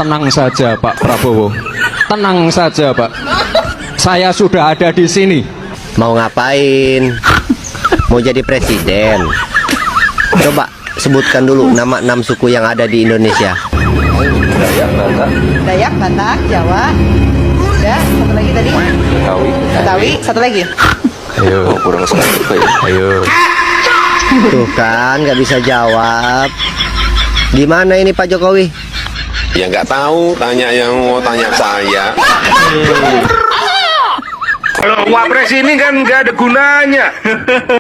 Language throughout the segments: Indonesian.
Tenang saja Pak Prabowo. Tenang saja Pak. Saya sudah ada di sini. Mau ngapain? Mau jadi presiden? Coba sebutkan dulu nama 6 suku yang ada di Indonesia. Dayak, Batak, Jawa. Udah, satu lagi tadi. Betawi, satu lagi. Ayo, kurang satu ya. Ayo. Tuh kan, nggak bisa jawab. Gimana ini Pak Jokowi? Ya nggak tahu, tanya yang mau tanya saya. Kalau wapres ini kan nggak ada gunanya.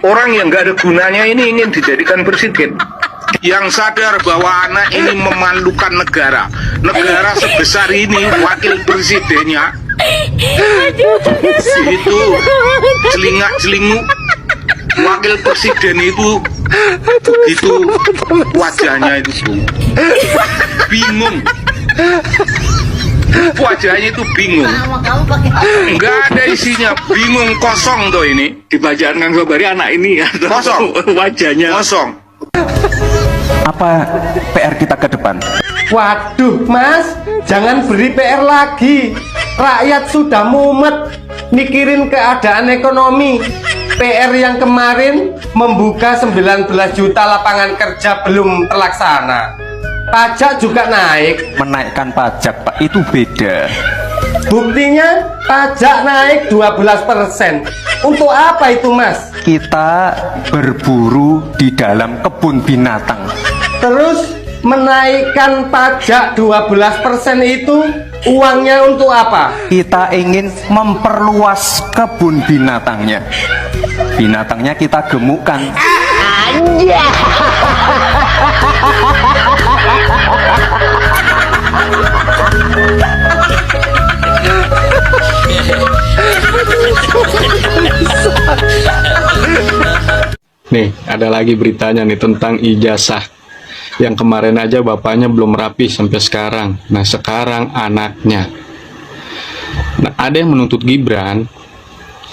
Orang yang nggak ada gunanya ini ingin dijadikan presiden. Yang sadar bahwa anak ini memalukan negara. Negara sebesar ini, wakil presidennya itu celingak-celinguk. Wakil presiden itu begitu wajahnya itu bingung. Wajahnya itu bingung. Enggak ada isinya, bingung, kosong tuh ini. Dibacaan Kang Sobari anak ini ya. Kosong. Wajahnya Kosong. Apa PR kita ke depan? Waduh Mas, jangan beri PR lagi. Rakyat sudah mumet mikirin keadaan ekonomi. PR yang kemarin membuka 19 juta lapangan kerja belum terlaksana. Pajak juga naik. Menaikkan pajak Pak, itu beda. Buktinya pajak naik 12%. Untuk apa itu Mas? Kita berburu di dalam kebun binatang. Terus menaikkan pajak 12% itu uangnya untuk apa? Kita ingin memperluas kebun binatangnya. Binatangnya kita gemukkan. Nih, ada lagi beritanya nih tentang ijazah. Yang kemarin aja bapaknya belum rapi sampai sekarang. Nah, sekarang anaknya. Nah, ada yang menuntut Gibran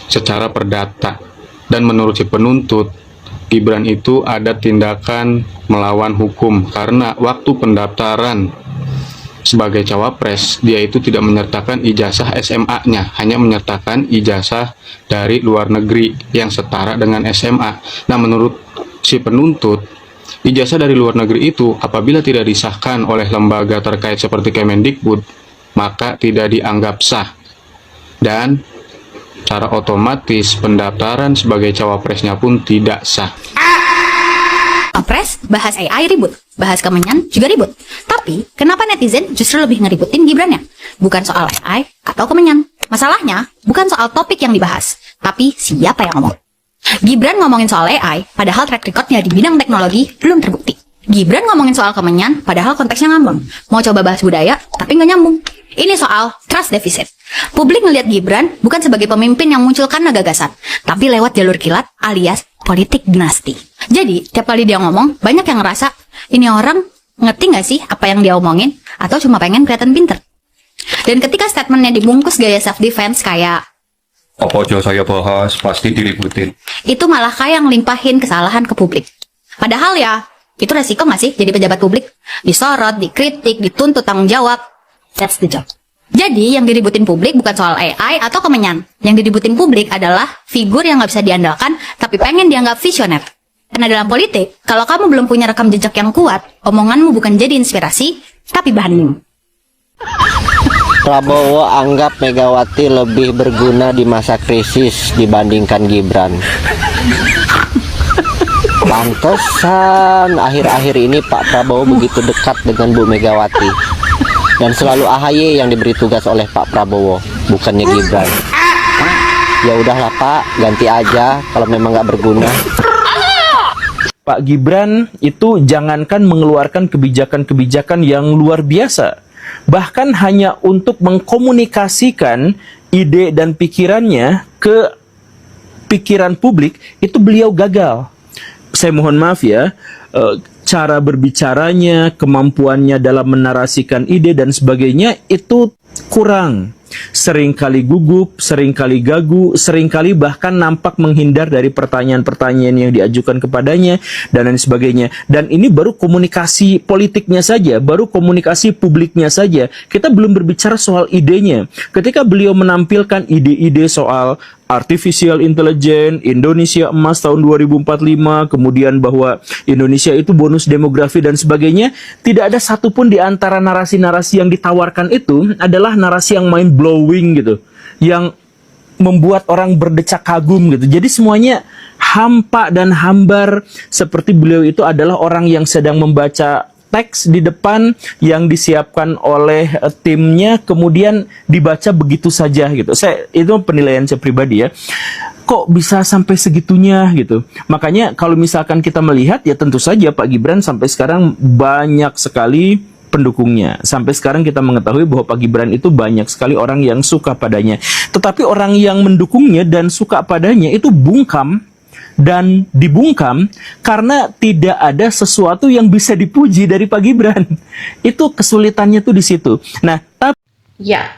secara perdata. Dan menurut si penuntut, Gibran itu ada tindakan melawan hukum karena waktu pendaftaran sebagai cawapres, dia itu tidak menyertakan ijazah SMA-nya, hanya menyertakan ijazah dari luar negeri yang setara dengan SMA. Nah, menurut si penuntut, ijazah dari luar negeri itu apabila tidak disahkan oleh lembaga terkait seperti Kemendikbud, maka tidak dianggap sah. Dan secara otomatis pendaftaran sebagai cawapresnya pun tidak sah. Cawapres, bahas AI ribut, bahas Kemenyan juga ribut. Tapi, kenapa netizen justru lebih ngeributin Gibrannya? Bukan soal AI atau Kemenyan. Masalahnya, bukan soal topik yang dibahas, tapi siapa yang ngomong. Gibran ngomongin soal AI, padahal track recordnya di bidang teknologi belum terbukti. Gibran ngomongin soal Kemenyan, padahal konteksnya ngambang. Mau coba bahas budaya, tapi nggak nyambung. Ini soal trust deficit. Publik ngelihat Gibran bukan sebagai pemimpin yang muncul karena gagasan, tapi lewat jalur kilat alias politik dinasti. Jadi, tiap kali dia ngomong, banyak yang ngerasa, ini orang ngerti nggak sih apa yang dia omongin, atau cuma pengen kelihatan pinter. Dan ketika statementnya dibungkus gaya self-defense kayak, apa aja saya bahas pasti diliputin. itu malah kayak ngelimpahin kesalahan ke publik. Padahal ya, itu resiko nggak sih jadi pejabat publik? Disorot, dikritik, dituntut tanggung jawab. That's the job. Jadi, yang diributin publik bukan soal AI atau Kemenyan. Yang diributin publik adalah figur yang nggak bisa diandalkan, tapi pengen dianggap visioner. Karena dalam politik, kalau kamu belum punya rekam jejak yang kuat, omonganmu bukan jadi inspirasi, tapi bahan meme. Prabowo anggap Megawati lebih berguna di masa krisis dibandingkan Gibran. Pantesan akhir-akhir ini Pak Prabowo begitu dekat dengan Bu Megawati. Dan selalu AHY yang diberi tugas oleh Pak Prabowo, bukannya Gibran. Ya udahlah Pak, ganti aja kalau memang nggak berguna. Pak Gibran itu jangankan mengeluarkan kebijakan-kebijakan yang luar biasa, bahkan hanya untuk mengkomunikasikan ide dan pikirannya ke pikiran publik, itu beliau gagal. Saya mohon maaf ya, cara berbicaranya, kemampuannya dalam menarasikan ide dan sebagainya itu kurang. seringkali gugup, seringkali gagu, seringkali bahkan nampak menghindar dari pertanyaan-pertanyaan yang diajukan kepadanya dan lain sebagainya. Dan ini baru komunikasi politiknya saja, baru komunikasi publiknya saja. Kita belum berbicara soal idenya. Ketika beliau menampilkan ide-ide soal artificial intelligence, Indonesia emas tahun 2045, kemudian bahwa Indonesia itu bonus demografi dan sebagainya, tidak ada satupun di antara narasi-narasi yang ditawarkan itu adalah narasi yang mind blowing gitu, yang membuat orang berdecak kagum gitu. Jadi semuanya hampa dan hambar, seperti beliau itu adalah orang yang sedang membaca teks di depan yang disiapkan oleh timnya, kemudian dibaca begitu saja gitu. Itu penilaian saya pribadi ya. Kok bisa sampai segitunya gitu. Makanya kalau misalkan kita melihat ya tentu saja Pak Gibran sampai sekarang banyak sekali pendukungnya. Sampai sekarang kita mengetahui bahwa Pak Gibran itu banyak sekali orang yang suka padanya. Tetapi orang yang mendukungnya dan suka padanya itu bungkam dan dibungkam karena tidak ada sesuatu yang bisa dipuji dari Pak Gibran. Itu kesulitannya tuh di situ. Nah, ya.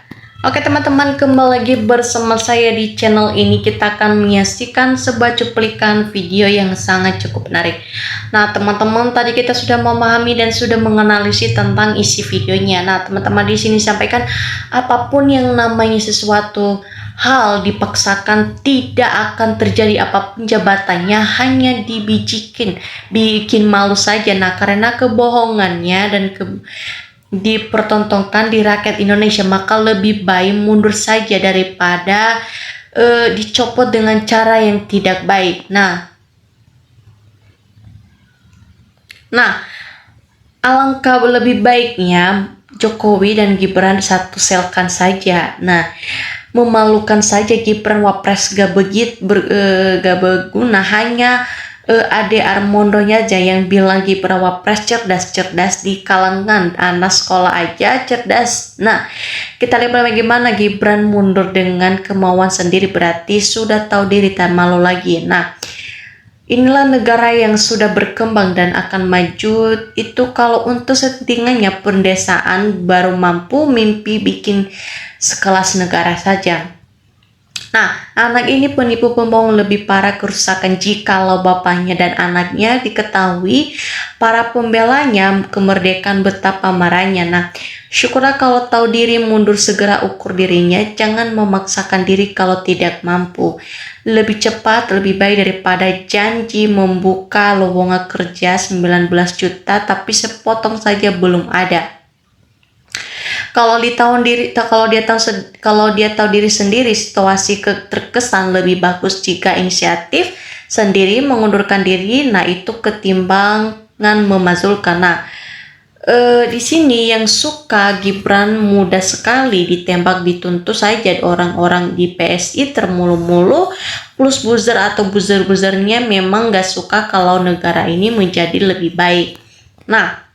Oke teman-teman, kembali lagi bersama saya di channel ini. Kita akan menyaksikan sebuah cuplikan video yang sangat cukup menarik. Nah teman-teman, tadi kita sudah memahami dan sudah menganalisis tentang isi videonya. Nah teman-teman, di sini sampaikan apapun yang namanya sesuatu hal dipaksakan tidak akan terjadi apapun jabatannya, hanya bikin malu saja. Nah karena kebohongannya dan dipertontonkan di rakyat Indonesia, maka lebih baik mundur saja daripada dicopot dengan cara yang tidak baik. Nah alangkah lebih baiknya Jokowi dan Gibran satu selkan saja. Nah memalukan saja Gibran wapres gak berguna, hanya Ade Armondonya aja yang bilang Gibran wapres cerdas di kalangan anak sekolah aja cerdas. Nah kita lihat bagaimana Gibran mundur dengan kemauan sendiri, berarti sudah tahu diri, tak malu lagi. Nah inilah negara yang sudah berkembang dan akan maju. Itu kalau untuk settingannya perdesaan baru mampu mimpi bikin sekelas negara saja. Nah, anak ini penipu pembohong, lebih parah kerusakan jikalau bapaknya dan anaknya diketahui para pembelanya kemerdekaan betapa marahnya. Nah, syukurlah kalau tahu diri, mundur segera ukur dirinya, jangan memaksakan diri kalau tidak mampu. Lebih cepat, lebih baik daripada janji membuka lowongan kerja 19 juta tapi sepotong saja belum ada. Kalau dia tahu diri sendiri, situasi terkesan lebih bagus jika inisiatif sendiri mengundurkan diri. Nah itu ketimbangan memazulkan. Nah di sini yang suka Gibran mudah sekali ditembak, dituntut saja. Orang-orang di PSI termulu-mulu plus buzzer atau buzzer-buzzernya memang gak suka kalau negara ini menjadi lebih baik. Nah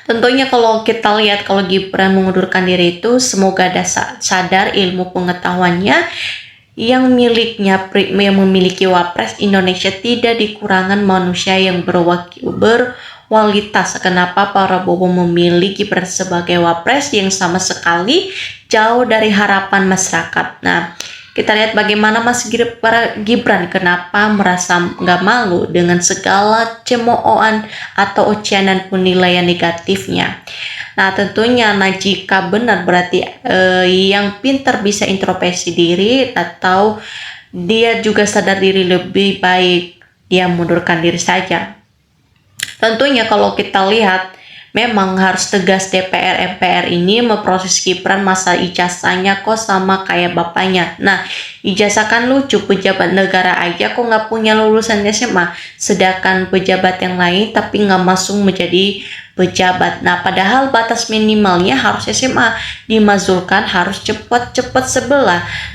tentunya kalau kita lihat kalau Gibran mengundurkan diri itu, semoga ada sadar ilmu pengetahuannya yang memiliki wapres Indonesia tidak dikurangan manusia yang berkualitas. Kenapa Prabowo memilih Gibran sebagai wapres yang sama sekali jauh dari harapan masyarakat. Nah kita lihat bagaimana Mas Gibran kenapa merasa nggak malu dengan segala cemoohan atau ocehan dan penilaian negatifnya. Nah tentunya jika benar berarti yang pintar bisa introspeksi diri atau dia juga sadar diri, lebih baik dia mundurkan diri saja. Tentunya kalau kita lihat memang harus tegas DPR MPR ini memproses Gibran, masa ijazahnya kok sama kayak bapaknya. Nah ijazah kan lucu, pejabat negara aja kok nggak punya lulusan SMA, sedangkan pejabat yang lain tapi nggak masuk menjadi pejabat. Nah padahal batas minimalnya harus SMA, dimazulkan harus cepat-cepat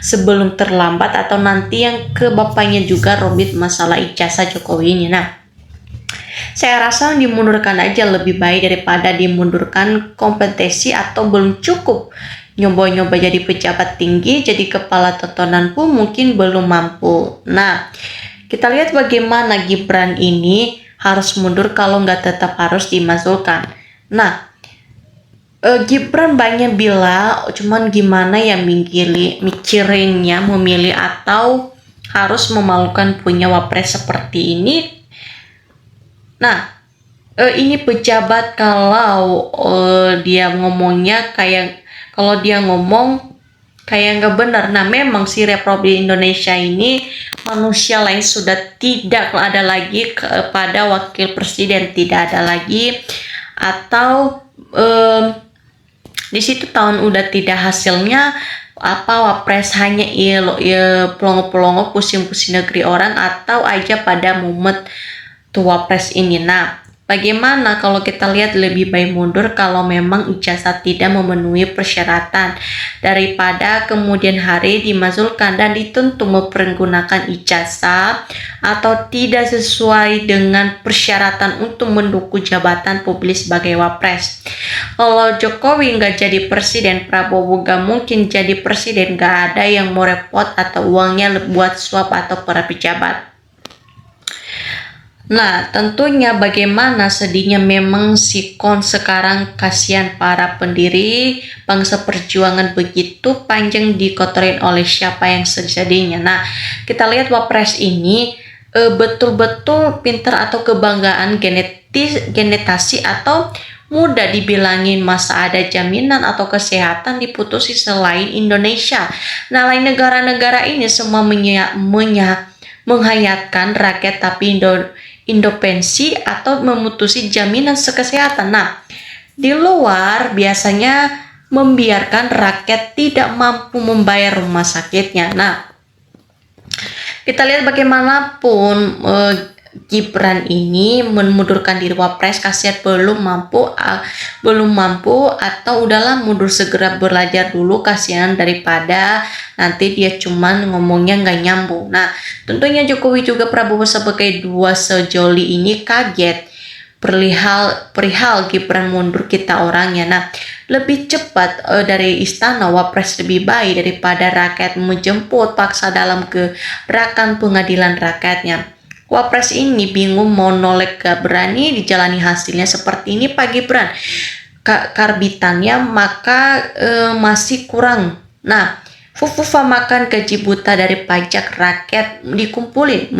sebelum terlambat atau nanti yang ke bapaknya juga rumit masalah ijazah Jokowi ini. Nah saya rasa dimundurkan aja lebih baik daripada dimundurkan kompetensi atau belum cukup. Nyoba-nyoba jadi pejabat tinggi, jadi kepala tontonan pun mungkin belum mampu. Nah, kita lihat bagaimana Gibran ini harus mundur kalau nggak tetap harus dimazulkan. Nah, Gibran banyak bilang, cuman gimana ya mikirinnya memilih atau harus memalukan punya wapres seperti ini. Nah, ini pejabat kalau dia ngomongnya kayak, kalau dia ngomong kayak nggak benar. Nah, memang si Republik Indonesia ini manusia lain sudah tidak ada lagi kepada wakil presiden, tidak ada lagi, atau di situ tahun udah tidak hasilnya apa wapres hanya pelongo-pelongo pusing-pusing negeri orang atau aja pada mumet tua pres ini. Nah, bagaimana kalau kita lihat lebih baik mundur kalau memang ijazah tidak memenuhi persyaratan daripada kemudian hari dimasulkan dan ditentu mempergunakan ijazah atau tidak sesuai dengan persyaratan untuk mendukung jabatan publik sebagai wapres. Kalau Jokowi nggak jadi presiden, Prabowo nggak mungkin jadi presiden, nggak ada yang mau repot atau uangnya buat suap atau para pejabat. Nah, tentunya bagaimana sedihnya memang sikon sekarang, kasihan para pendiri bangsa perjuangan begitu panjang dikotorin oleh siapa yang sedih-sedihnya. Nah, kita lihat wapres ini betul-betul pintar atau kebanggaan genetasi atau mudah dibilangin masa ada jaminan atau kesehatan diputusi selain Indonesia. Nah, lain negara-negara ini semua menghayatkan rakyat tapi independensi atau memutusi jaminan kesehatan. Nah, di luar biasanya membiarkan rakyat tidak mampu membayar rumah sakitnya. Nah, kita lihat bagaimanapun Gibran ini memundurkan diri wapres, kasihan belum mampu atau udahlah mundur, segera belajar dulu, kasihan daripada nanti dia cuman ngomongnya nggak nyambung. Nah, tentunya Jokowi juga Prabowo sebagai dua sejoli ini kaget perihal Gibran mundur kita orangnya. Nah, lebih cepat dari istana wapres lebih baik daripada rakyat menjemput paksa dalam gerakan pengadilan rakyatnya. Wapres ini bingung mau nolak, gak berani dijalani hasilnya seperti ini Pak Gibran. Karbitannya maka masih kurang. Nah, Fufufa makan gaji buta dari pajak rakyat dikumpulin,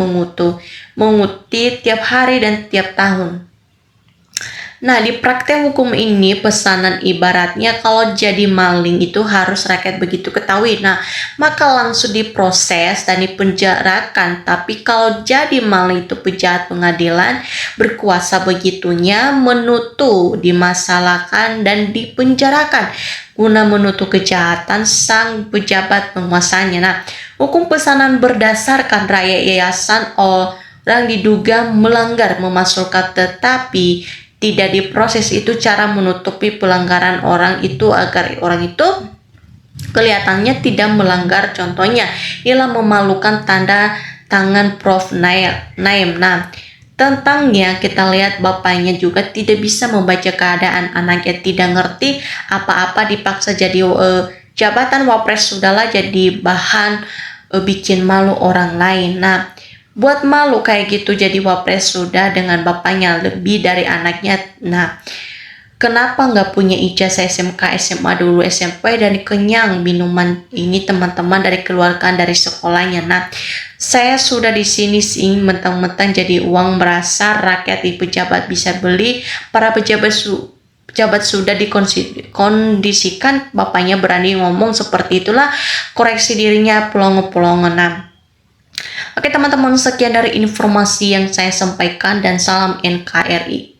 menguti tiap hari dan tiap tahun. Nah, di praktek hukum ini pesanan ibaratnya kalau jadi maling itu harus rakyat begitu ketahui. Nah, maka langsung diproses dan dipenjarakan. Tapi kalau jadi maling itu pejabat pengadilan berkuasa begitunya menutup, dimasalahkan dan dipenjarakan guna menutup kejahatan sang pejabat penguasanya. Nah, hukum pesanan berdasarkan rakyat yayasan orang diduga melanggar memasukkan tetapi tidak diproses, itu cara menutupi pelanggaran orang itu agar orang itu kelihatannya tidak melanggar. Contohnya ialah memalukan tanda tangan Prof. Naim. Nah, tentangnya kita lihat bapaknya juga tidak bisa membaca keadaan, anaknya tidak ngerti apa-apa dipaksa jadi jabatan wapres, sudahlah jadi bahan bikin malu orang lain. Nah, buat malu kayak gitu jadi wapres sudah dengan bapaknya lebih dari anaknya. Nah, kenapa nggak punya ijazah SMK, SMA dulu, SMP dan kenyang minuman ini teman-teman dari keluarkan dari sekolahnya. Nah, saya sudah di sini sih mentang-mentang jadi uang merasa rakyat di pejabat bisa beli, para pejabat sudah dikondisikan, bapaknya berani ngomong seperti itulah, koreksi dirinya pelongo-pelongo. Nah, oke teman-teman, sekian dari informasi yang saya sampaikan dan salam NKRI.